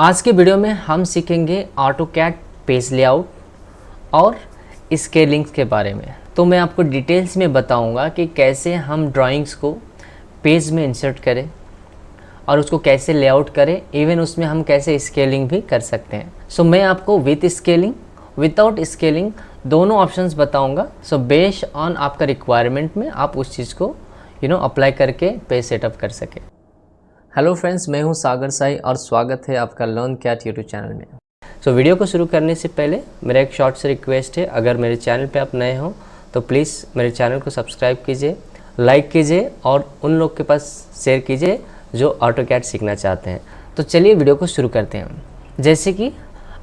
आज के वीडियो में हम सीखेंगे ऑटोकैड पेज लेआउट और स्केलिंग्स के बारे में। तो मैं आपको डिटेल्स में बताऊंगा कि कैसे हम ड्राइंग्स को पेज में इंसर्ट करें और उसको कैसे लेआउट करें, इवन उसमें हम कैसे स्केलिंग भी कर सकते हैं। सो मैं आपको विथ स्केलिंग विदाउट स्केलिंग दोनों ऑप्शंस बताऊंगा। सो बेस्ड ऑन आपका रिक्वायरमेंट में आप उस चीज़ को अप्लाई करके पेज सेटअप कर सकें। हेलो फ्रेंड्स, मैं हूं सागर साई और स्वागत है आपका लर्न कैट यूट्यूब चैनल में। सो वीडियो को शुरू करने से पहले मेरा एक शॉर्ट से रिक्वेस्ट है, अगर मेरे चैनल पे आप नए हो तो प्लीज़ मेरे चैनल को सब्सक्राइब कीजिए, लाइक कीजिए और उन लोग के पास शेयर कीजिए जो ऑटोकैड सीखना चाहते हैं। तो चलिए वीडियो को शुरू करते हैं। जैसे कि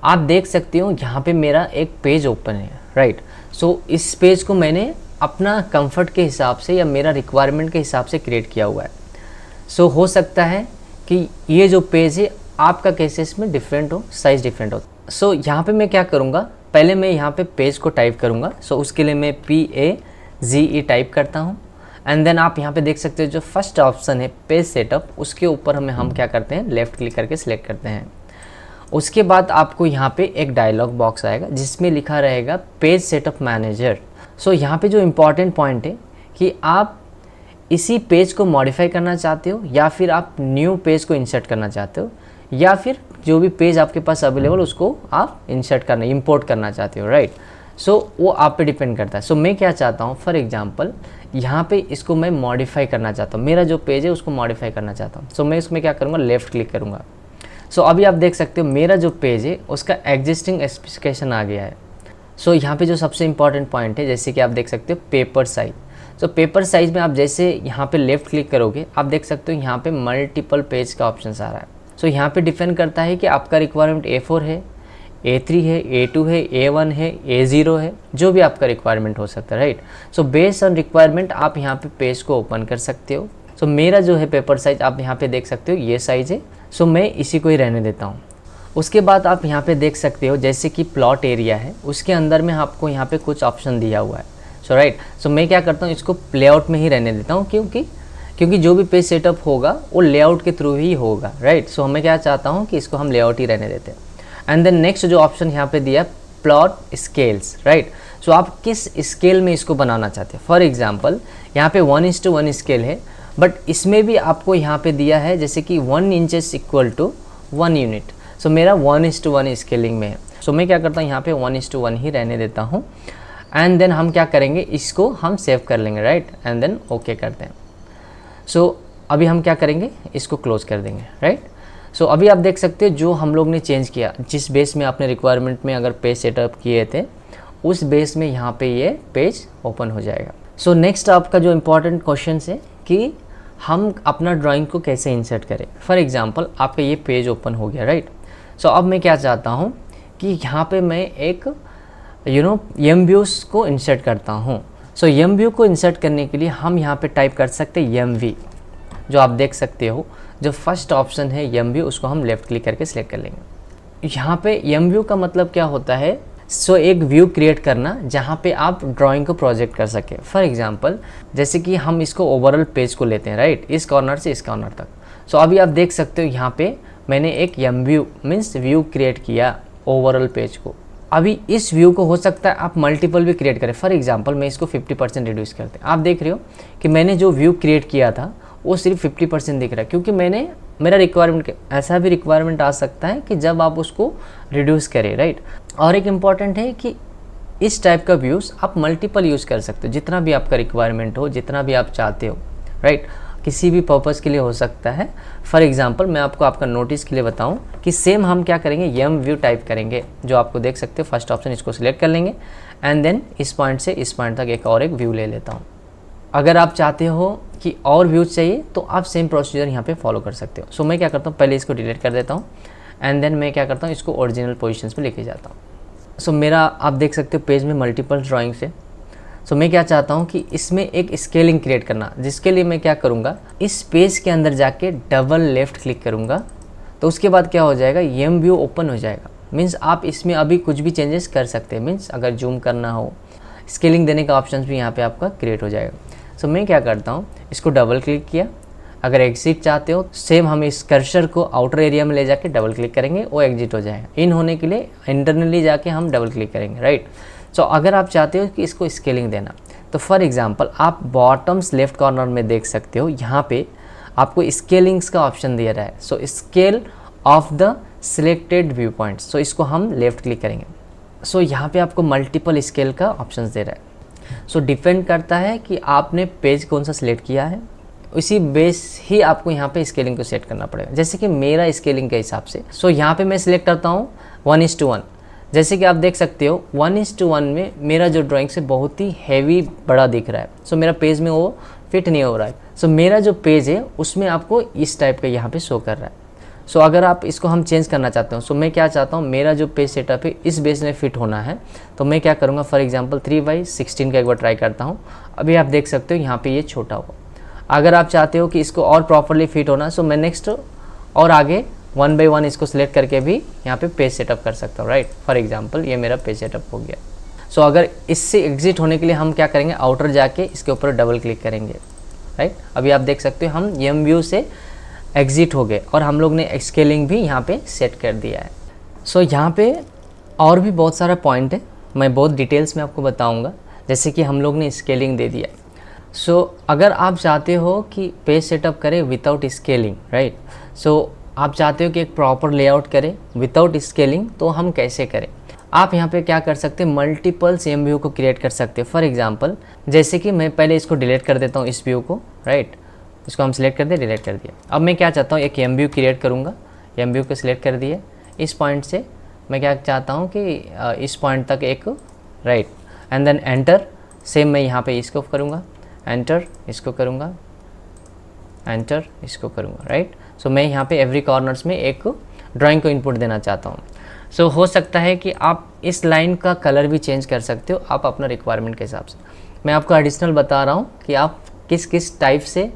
आप देख सकते हो यहाँ पे मेरा एक पेज ओपन है, राइट। सो इस पेज को मैंने अपना कंफर्ट के हिसाब से या मेरा रिक्वायरमेंट के हिसाब से क्रिएट किया हुआ है। सो हो सकता है कि ये जो पेज है आपका केसेस में डिफरेंट हो, साइज़ डिफरेंट हो। सो यहाँ पे मैं क्या करूँगा, पहले मैं यहाँ पे पेज को टाइप करूँगा। सो उसके लिए मैं PAGE टाइप करता हूँ एंड देन आप यहाँ पे देख सकते हो जो फर्स्ट ऑप्शन है पेज सेटअप, उसके ऊपर हम क्या करते हैं, लेफ़्ट क्लिक करके सिलेक्ट करते हैं। उसके बाद आपको यहाँ पे एक डायलॉग बॉक्स आएगा जिसमें लिखा रहेगा पेज सेटअप मैनेजर। सो यहाँ पे जो इम्पॉर्टेंट पॉइंट है कि आप इसी पेज को मॉडिफाई करना चाहते हो या फिर आप न्यू पेज को इंसर्ट करना चाहते हो या फिर जो भी पेज आपके पास अवेलेबल उसको आप इंसर्ट करना, इंपोर्ट करना चाहते हो, राइट। सो वो आप पे डिपेंड करता है। सो मैं क्या चाहता हूँ, फॉर एग्जांपल यहाँ पे इसको मैं मॉडिफाई करना चाहता हूँ, मेरा जो पेज है उसको मॉडिफाई करना चाहता हूँ। सो मैं इसमें क्या करूँगा, लेफ़्ट क्लिक करूँगा। सो अभी आप देख सकते हो मेरा जो पेज है उसका एग्जिस्टिंग स्पेसिफिकेशन आ गया है। सो यहाँ पे जो सबसे इंपॉर्टेंट पॉइंट है, जैसे कि आप देख सकते हो paper size. So paper size में आप जैसे यहाँ पे लेफ़्ट क्लिक करोगे आप देख सकते हो यहाँ पे मल्टीपल पेज का ऑप्शन आ रहा है। सो यहाँ पे डिपेंड करता है कि आपका रिक्वायरमेंट A4 है, A3 है, A2 है, A1 है, A0 है, जो भी आपका रिक्वायरमेंट हो सकता है, right. So based on requirement आप यहाँ पे पेज को ओपन कर सकते हो। सो मेरा जो है पेपर साइज आप यहाँ पे देख सकते हो ये साइज़ है। सो मैं इसी को ही रहने देता हूँ। उसके बाद आप यहाँ पे देख सकते हो जैसे कि प्लॉट एरिया है, उसके अंदर में आपको यहाँ पे कुछ ऑप्शन दिया हुआ है। सो राइट, सो मैं क्या करता हूँ, इसको लेआउट में ही रहने देता हूँ क्योंकि जो भी पेज सेटअप होगा वो लेआउट के थ्रू ही होगा, राइट। सो मैं क्या चाहता हूँ कि इसको हम लेआउट ही रहने देते हैं। एंड देन नेक्स्ट जो ऑप्शन यहाँ पे दिया प्लॉट स्केल्स, राइट। सो आप किस स्केल में इसको बनाना चाहते हैं। फॉर एग्जाम्पल यहाँ पे 1:1 स्केल है, बट इसमें भी आपको यहाँ पे दिया है जैसे कि 1 इंचेस इक्वल टू 1 यूनिट। सो मेरा 1:1 स्केलिंग में है। सो मैं क्या करता हूँ, यहाँ पे 1:1 ही रहने देता हूँ। एंड देन हम क्या करेंगे, इसको हम सेव कर लेंगे, राइट। एंड देन ओके करते हैं। सो अभी हम क्या करेंगे, इसको क्लोज कर देंगे, राइट। सो अभी आप देख सकते हो जो हम लोग ने चेंज किया, जिस बेस में आपने रिक्वायरमेंट में अगर पेज सेटअप किए थे उस बेस में यहाँ पे ये पेज ओपन हो जाएगा। सो नेक्स्ट आपका जो इम्पोर्टेंट क्वेश्चन है कि हम अपना ड्राइंग को कैसे इंसर्ट करें। फॉर एग्जाम्पल आपका ये पेज ओपन हो गया, राइट। सो अब मैं क्या चाहता हूँ कि यहाँ पे मैं एक MViews को इंसर्ट करता हूँ। सो MView को इंसर्ट करने के लिए हम यहाँ पे टाइप कर सकते हैं MV, जो आप देख सकते हो जो फर्स्ट ऑप्शन है MView, उसको हम लेफ़्ट क्लिक करके सिलेक्ट कर लेंगे। यहाँ पे MView का मतलब क्या होता है, सो एक व्यू क्रिएट करना जहाँ पे आप ड्राइंग को प्रोजेक्ट कर सके। फॉर एग्जांपल जैसे कि हम इसको ओवरऑल पेज को लेते हैं, राइट, इस कॉर्नर से इस कॉर्नर तक। सो अभी आप देख सकते हो यहाँ पे मैंने एक MView मीन्स व्यू क्रिएट किया ओवरऑल पेज को। अभी इस व्यू को हो सकता है आप मल्टीपल भी क्रिएट करें। फॉर एग्जांपल मैं इसको 50% रिड्यूस करते हैं। आप देख रहे हो कि मैंने जो व्यू क्रिएट किया था वो सिर्फ 50% दिख रहा है, क्योंकि मेरा रिक्वायरमेंट ऐसा भी रिक्वायरमेंट आ सकता है कि जब आप उसको रिड्यूस करें, राइट। और एक इम्पॉर्टेंट है कि इस टाइप का व्यूज़ आप मल्टीपल यूज़ कर सकते हो, जितना भी आपका रिक्वायरमेंट हो, जितना भी आप चाहते हो, राइट। किसी भी पर्पज़ के लिए हो सकता है। फॉर एग्जांपल मैं आपको आपका नोटिस के लिए बताऊं कि सेम हम क्या करेंगे, MView टाइप करेंगे, जो आपको देख सकते हो फर्स्ट ऑप्शन, इसको सिलेक्ट कर लेंगे। एंड देन इस पॉइंट से इस पॉइंट तक एक व्यू ले लेता हूं। अगर आप चाहते हो कि और व्यूज़ चाहिए तो आप सेम प्रोसीजर यहाँ पे फॉलो कर सकते हो। सो मैं क्या करता हूँ, पहले इसको डिलीट कर देता हूँ एंड देन मैं क्या करता हूँ, इसको ओरिजिनल पोजिशन पर लेके जाता हूँ। सो मेरा आप देख सकते हो पेज में मल्टीपल ड्राइंग्स है। सो मैं क्या चाहता हूँ कि इसमें एक स्केलिंग क्रिएट करना, जिसके लिए मैं क्या करूँगा, इस पेज के अंदर जाके डबल लेफ़्ट क्लिक करूँगा। तो उसके बाद क्या हो जाएगा, MView ओपन हो जाएगा। मीन्स आप इसमें अभी कुछ भी चेंजेस कर सकते हैं। मीन्स अगर जूम करना हो, स्केलिंग देने का ऑप्शन भी यहाँ पे आपका क्रिएट हो जाएगा। सो मैं क्या करता हूँ, इसको डबल क्लिक किया अगर एग्जिट चाहते हो सेम हम इस कर्सर को आउटर एरिया में ले जाके डबल क्लिक करेंगे, वो एग्जिट हो जाएगा। इन होने के लिए इंटरनली जाके हम डबल क्लिक करेंगे, राइट। सो अगर आप चाहते हो कि इसको स्केलिंग देना, तो फॉर एग्जांपल आप बॉटम्स लेफ्ट कॉर्नर में देख सकते हो, यहाँ पे आपको स्केलिंग्स का ऑप्शन दिया रहा है। So scale of the selected view points, so इसको हम लेफ्ट क्लिक करेंगे। सो यहाँ पे आपको मल्टीपल स्केल का ऑप्शन दे रहा है। सो डिपेंड करता है कि आपने पेज कौन सा सिलेक्ट किया है, उसी बेस ही आपको यहाँ पे स्केलिंग को सेट करना पड़ेगा। जैसे कि मेरा स्केलिंग के हिसाब से, सो यहाँ पे मैं सिलेक्ट करता हूँ 1:1। जैसे कि आप देख सकते हो 1:1 में मेरा जो ड्राइंग से बहुत ही हैवी बड़ा दिख रहा है। सो मेरा पेज में वो फिट नहीं हो रहा है। सो मेरा जो पेज है उसमें आपको इस टाइप का यहाँ पे शो कर रहा है। सो अगर आप इसको हम चेंज करना चाहते हो, सो मैं क्या चाहता हूँ, मेरा जो पेज सेटअप है इस बेस में फिट होना है, तो मैं क्या करूँगा, फॉर एग्जांपल 3:16 का एक बार ट्राई करता हूँ। अभी आप देख सकते हो यहाँ पे ये छोटा होगा। अगर आप चाहते हो कि इसको और प्रॉपरली फिट होना, सो मैं नेक्स्ट और आगे 1:1 इसको सिलेक्ट करके भी यहाँ पे पेज सेटअप कर सकता हूँ, राइट। फॉर एग्जांपल ये मेरा पेज सेटअप हो गया। सो अगर इससे एग्जिट होने के लिए हम क्या करेंगे, आउटर जाके इसके ऊपर डबल क्लिक करेंगे, राइट। अभी आप देख सकते हो हम एम व्यू से एग्जिट हो गए और हम लोग ने स्केलिंग भी यहाँ पे सेट कर दिया है। सो यहाँ पे और भी बहुत सारा पॉइंट है, मैं बहुत डिटेल्स में आपको बताऊँगा। जैसे कि हम लोग ने स्केलिंग दे दिया। सो अगर आप चाहते हो कि पेज सेटअप करें विदाउट स्केलिंग, राइट, सो आप चाहते हो कि एक प्रॉपर लेआउट करें विदाउट स्केलिंग, तो हम कैसे करें। आप यहाँ पे क्या कर सकते हैं, मल्टीपल सेम व्यू को क्रिएट कर सकते हैं। फॉर एग्जांपल जैसे कि मैं पहले इसको डिलीट कर देता हूँ, इस व्यू को, राइट, इसको हम सिलेक्ट कर दिए, डिलीट कर दिया। अब मैं क्या चाहता हूँ, एक एम व्यू क्रिएट करूँगा। एम व्यू को सिलेक्ट कर दिए, इस पॉइंट से मैं क्या चाहता हूँ कि इस पॉइंट तक एक, right, and then enter. Same मैं यहाँ पे इसको करूँगा, एंटर, इसको करूँगा, एंटर, इसको करूँगा, राइट। सो मैं यहाँ पे एवरी कॉर्नर्स में एक ड्राइंग को इनपुट देना चाहता हूँ। सो हो सकता है कि आप इस लाइन का कलर भी चेंज कर सकते हो, आप अपना रिक्वायरमेंट के हिसाब से। मैं आपको एडिशनल बता रहा हूँ कि आप किस किस टाइप से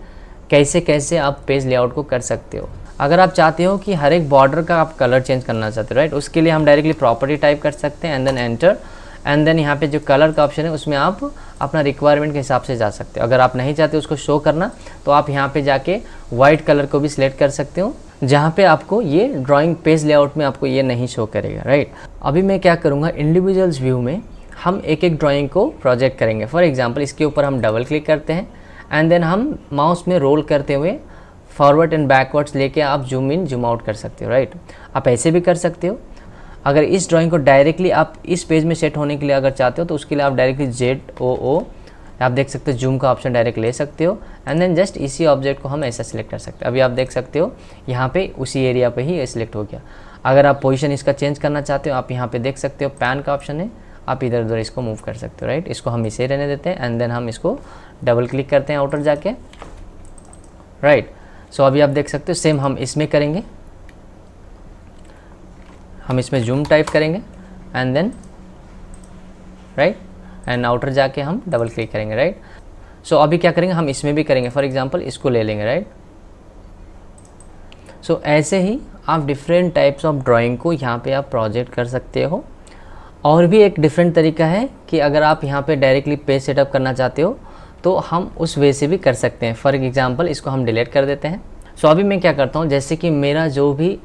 कैसे कैसे आप पेज लेआउट को कर सकते हो। अगर आप चाहते हो कि हर एक बॉर्डर का आप कलर चेंज करना चाहते हो, राइट, उसके लिए हम डायरेक्टली प्रॉपर्टी टाइप कर सकते हैं, and then enter, and then यहाँ पे जो कलर का ऑप्शन है उसमें आप अपना रिक्वायरमेंट के हिसाब से जा सकते हो। अगर आप नहीं चाहते उसको शो करना, तो आप यहाँ पे जाके वाइट कलर को भी सिलेक्ट कर सकते हो, जहाँ पे आपको ये ड्राइंग पेज लेआउट में आपको ये नहीं शो करेगा, राइट। अभी मैं क्या करूँगा, इंडिविजुअल्स व्यू में हम एक एक ड्राइंग को प्रोजेक्ट करेंगे। फॉर एग्जाम्पल इसके ऊपर हम डबल क्लिक करते हैं, एंड देन हम माउस में रोल करते हुए फॉरवर्ड एंड बैकवर्ड्स लेके आप जूम इन जूम आउट कर सकते हो, राइट। आप ऐसे भी कर सकते हो। अगर इस ड्राइंग को डायरेक्टली आप इस पेज में सेट होने के लिए अगर चाहते हो, तो उसके लिए आप डायरेक्टली ZOO, आप देख सकते हो जूम का ऑप्शन डायरेक्ट ले सकते हो, एंड देन जस्ट इसी ऑब्जेक्ट को हम ऐसा सिलेक्ट कर सकते हैं। अभी आप देख सकते हो यहाँ पे उसी एरिया पे ही सिलेक्ट हो गया। अगर आप पोजीशन इसका चेंज करना चाहते हो, आप यहाँ पे देख सकते हो पैन का ऑप्शन है, आप इधर उधर इसको मूव कर सकते हो, राइट। इसको हम इसे रहने देते हैं, एंड देन हम इसको डबल क्लिक करते हैं आउटर जाके, राइट। सो अभी आप देख सकते हो सेम हम इसमें करेंगे, हम इसमें जूम टाइप करेंगे, and then, right, and outer जाके हम डबल क्लिक करेंगे, राइट। सो अभी क्या करेंगे, हम इसमें भी करेंगे। फॉर एग्जांपल इसको ले लेंगे, राइट। सो ऐसे ही आप डिफरेंट टाइप्स ऑफ ड्राइंग को यहाँ पे आप प्रोजेक्ट कर सकते हो। और भी एक डिफरेंट तरीका है कि अगर आप यहाँ पे डायरेक्टली पेज सेटअप करना चाहते हो, तो हम उस वे से भी कर सकते हैं। फॉर एग्जांपल इसको हम डिलीट कर देते हैं। सो अभी मैं क्या करता हूँ, जैसे कि मेरा जो भी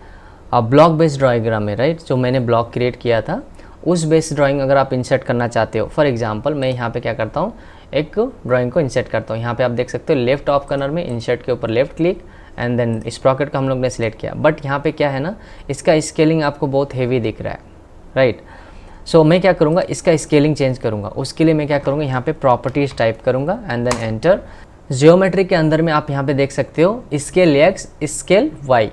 ब्लॉक बेस्ड ड्राइंग्राम है, राइट, जो मैंने ब्लॉक क्रिएट किया था, उस बेस्ड ड्राइंग अगर आप इंसर्ट करना चाहते हो, फॉर एग्जांपल मैं यहाँ पे क्या करता हूँ, एक ड्राइंग को इंसर्ट करता हूँ। यहाँ पे आप देख सकते हो लेफ्ट टॉप कॉर्नर में इंसर्ट के ऊपर left click, and then sprocket का हम लोग ने सिलेक्ट किया। बट यहाँ पे क्या है ना, इसका स्केलिंग आपको बहुत हेवी दिख रहा है, राइट। सो मैं क्या करूँगा, इसका स्केलिंग चेंज करूँगा। उसके लिए मैं क्या करूँगा, यहाँ पे प्रॉपर्टीज टाइप करूँगा, एंड देन एंटर। जियोमेट्री के अंदर में आप यहाँ पे देख सकते हो स्केल X, स्केल Y।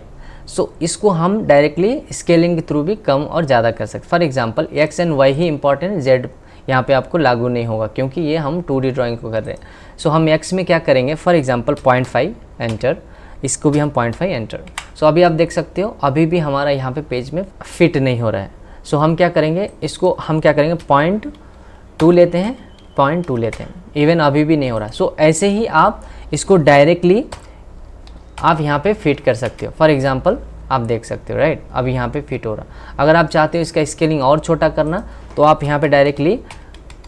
सो इसको हम डायरेक्टली स्केलिंग के थ्रू भी कम और ज़्यादा कर सकते। For example X and Y he important, Z यहाँ पे आपको लागू नहीं होगा, क्योंकि ये हम 2D ड्राइंग को कर रहे हैं। सो हम X में क्या करेंगे, फॉर एग्जांपल 0.5 एंटर, इसको भी हम 0.5 एंटर। सो अभी आप देख सकते हो अभी भी हमारा यहाँ पे पेज में फिट नहीं हो रहा है। सो हम क्या करेंगे, इसको हम क्या करेंगे 0.2 लेते हैं, 0.2 लेते हैं, इवन अभी भी नहीं हो रहा। सो ऐसे ही आप इसको डायरेक्टली आप यहाँ पे फिट कर सकते हो। फॉर एग्जांपल आप देख सकते हो, राइट, अब यहाँ पे फिट हो रहा। अगर आप चाहते हो इसका स्केलिंग और छोटा करना, तो आप यहाँ पे डायरेक्टली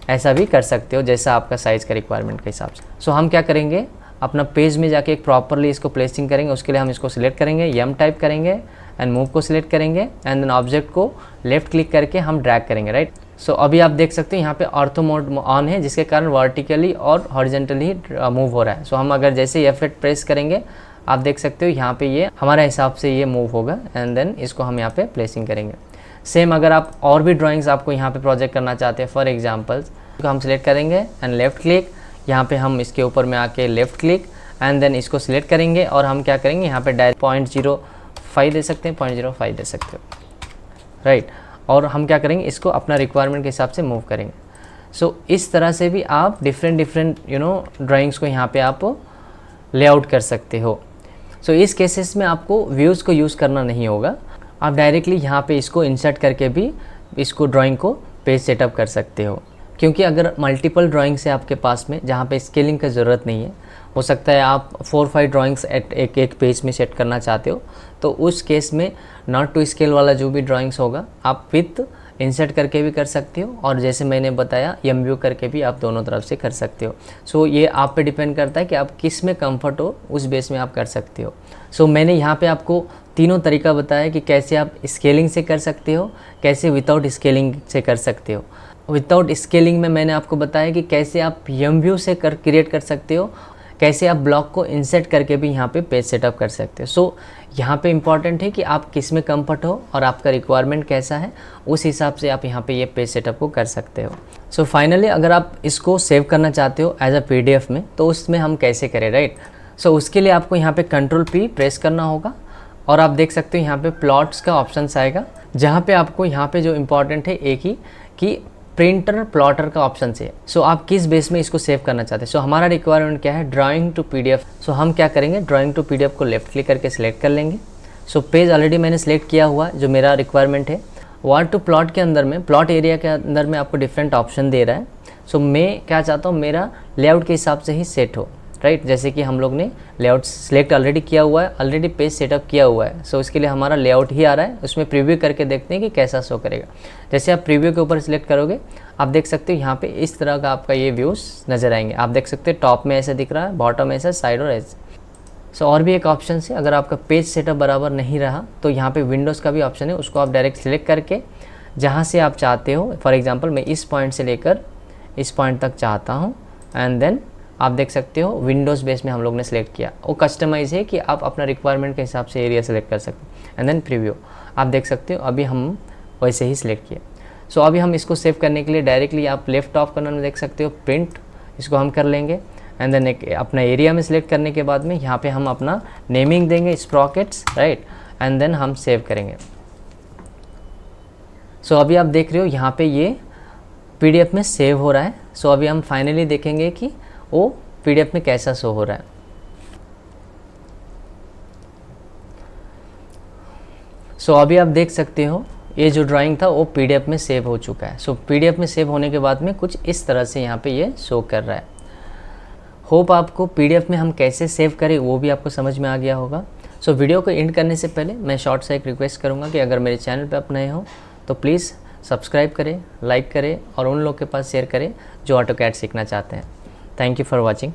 ऐसा भी कर सकते हो, जैसा आपका साइज़ का रिक्वायरमेंट के हिसाब से। सो हम क्या करेंगे, अपना पेज में जाके एक प्रॉपरली इसको प्लेसिंग करेंगे। उसके लिए हम इसको सिलेक्ट करेंगे, यम टाइप करेंगे एंड मूव को सिलेक्ट करेंगे एंड देन ऑब्जेक्ट को लेफ्ट क्लिक करके हम ड्रैग करेंगे, राइट। सो अभी आप देख सकते हैं यहाँ पे ऑर्थो मोड ऑन है, जिसके कारण वर्टिकली और हॉरिजॉन्टली मूव हो रहा है। सो हम अगर जैसे F8 प्रेस करेंगे आप देख सकते हो यहाँ पे ये हमारे हिसाब से ये मूव होगा एंड देन इसको हम यहाँ पे प्लेसिंग करेंगे। सेम अगर आप और भी ड्राइंग्स आपको यहाँ पे प्रोजेक्ट करना चाहते हैं, फॉर एग्जांपल्स तो हम सिलेक्ट करेंगे एंड लेफ्ट क्लिक, यहाँ पे हम इसके ऊपर में आके लेफ्ट क्लिक एंड देन इसको सिलेक्ट करेंगे और हम क्या करेंगे यहाँ पे डायरेक्ट 0.05 दे सकते हैं, 0.05 दे सकते हो, राइट। और हम क्या करेंगे इसको अपना रिक्वायरमेंट के हिसाब से मूव करेंगे। सो इस तरह से भी आप डिफरेंट ड्राइंग्स को यहाँ पे आप लेआउट कर सकते हो। सो इस केसेस में आपको व्यूज़ को यूज़ करना नहीं होगा, आप डायरेक्टली यहाँ पे इसको इंसर्ट करके भी इसको ड्राइंग को पेज सेटअप कर सकते हो। क्योंकि अगर मल्टीपल ड्राइंग्स है आपके पास में जहाँ पे स्केलिंग का ज़रूरत नहीं है, हो सकता है आप 4-5 ड्राइंग्स एक पेज में सेट करना चाहते हो, तो उस केस में नॉट टू स्केल वाला जो भी ड्राइंग्स होगा आप विथ इंसर्ट करके भी कर सकते हो और जैसे मैंने बताया एम व्यू करके भी आप दोनों तरफ से कर सकते हो। सो ये आप पे डिपेंड करता है कि आप किस में कंफर्ट हो, उस बेस में आप कर सकते हो। सो मैंने यहाँ पे आपको तीनों तरीका बताया कि कैसे आप स्केलिंग से कर सकते हो, कैसे विदाउट स्केलिंग से कर सकते हो। विदाउट स्केलिंग में मैंने आपको बताया कि कैसे आप एम व्यू से क्रिएट कर सकते हो, कैसे आप ब्लॉक को इंसर्ट करके भी यहाँ पे पेज सेटअप कर सकते हो। सो यहाँ पे इम्पॉर्टेंट है कि आप किस में कंफर्ट हो और आपका रिक्वायरमेंट कैसा है, उस हिसाब से आप यहाँ पे ये पेज सेटअप को कर सकते हो। सो फाइनली अगर आप इसको सेव करना चाहते हो एज अ PDF में, तो उसमें हम कैसे करें, राइट। सो उसके लिए आपको यहाँ पे Ctrl+P प्रेस करना होगा और आप देख सकते हो यहाँ पे प्लॉट्स का ऑप्शन आएगा, जहाँ पे आपको यहाँ पे जो इम्पॉर्टेंट है एक ही कि प्रिंटर प्लॉटर का ऑप्शन से। सो आप किस बेस में इसको सेव करना चाहते हैं। सो हमारा रिक्वायरमेंट क्या है, ड्राइंग टू PDF। सो हम क्या करेंगे, ड्राइंग टू PDF को लेफ्ट क्लिक करके सिलेक्ट कर लेंगे। सो पेज ऑलरेडी मैंने सेलेक्ट किया हुआ जो मेरा रिक्वायरमेंट है। वार्ड टू प्लॉट के अंदर में, प्लॉट एरिया के अंदर में आपको डिफरेंट ऑप्शन दे रहा है। सो मैं क्या चाहता हूँ, मेरा लेआउट के हिसाब से ही सेट हो, राइट। जैसे कि हम लोग ने लेआउट सिलेक्ट ऑलरेडी किया हुआ है, ऑलरेडी पेज सेटअप किया हुआ है। सो इसके लिए हमारा लेआउट ही आ रहा है, उसमें प्रीव्यू करके देखते हैं कि कैसा शो करेगा। जैसे आप प्रीव्यू के ऊपर सिलेक्ट करोगे आप देख सकते हो यहाँ पे इस तरह का आपका ये व्यूज़ नज़र आएंगे। आप देख सकते हो टॉप में ऐसे दिख रहा है, बॉटम ऐसा, साइड और ऐसे। सो और भी एक ऑप्शन है, अगर आपका पेज सेटअप बराबर नहीं रहा तो यहाँ पे विंडोज़ का भी ऑप्शन है, उसको आप डायरेक्ट सिलेक्ट करके जहाँ से आप चाहते हो, फॉर एग्जांपल मैं इस पॉइंट से लेकर इस पॉइंट तक चाहता हूँ एंड देन आप देख सकते हो विंडोज़ बेस में हम लोग ने सेलेक्ट किया। वो कस्टमाइज़ है कि आप अपना रिक्वायरमेंट के हिसाब से एरिया सेलेक्ट कर सकते हो एंड देन प्रीव्यू। आप देख सकते हो अभी हम वैसे ही सिलेक्ट किया। सो अभी हम इसको सेव करने के लिए डायरेक्टली आप लेफ्ट ऑफ कॉर्नर में देख सकते हो प्रिंट, इसको हम कर लेंगे एंड देन एक अपना एरिया में सिलेक्ट करने के बाद में यहाँ पे हम अपना नेमिंग देंगे स्प्रॉकेट्स, राइट, एंड देन हम सेव करेंगे। सो अभी आप देख रहे हो यहाँ पे ये PDF में सेव हो रहा है। सो अभी हम फाइनली देखेंगे कि वो PDF में कैसा शो हो रहा है। सो अभी आप देख सकते हो ये जो ड्राइंग था वो PDF में सेव हो चुका है। सो PDF में सेव होने के बाद में कुछ इस तरह से यहाँ पे ये शो कर रहा है। होप आपको PDF में हम कैसे सेव करें वो भी आपको समझ में आ गया होगा। सो वीडियो को एंड करने से पहले मैं शॉर्ट सा एक रिक्वेस्ट करूँगा कि अगर मेरे चैनल पे आप नए हो तो प्लीज़ सब्सक्राइब करें, लाइक करें और उन लोग के पास शेयर करें जो ऑटोकैड सीखना चाहते हैं। Thank you for watching.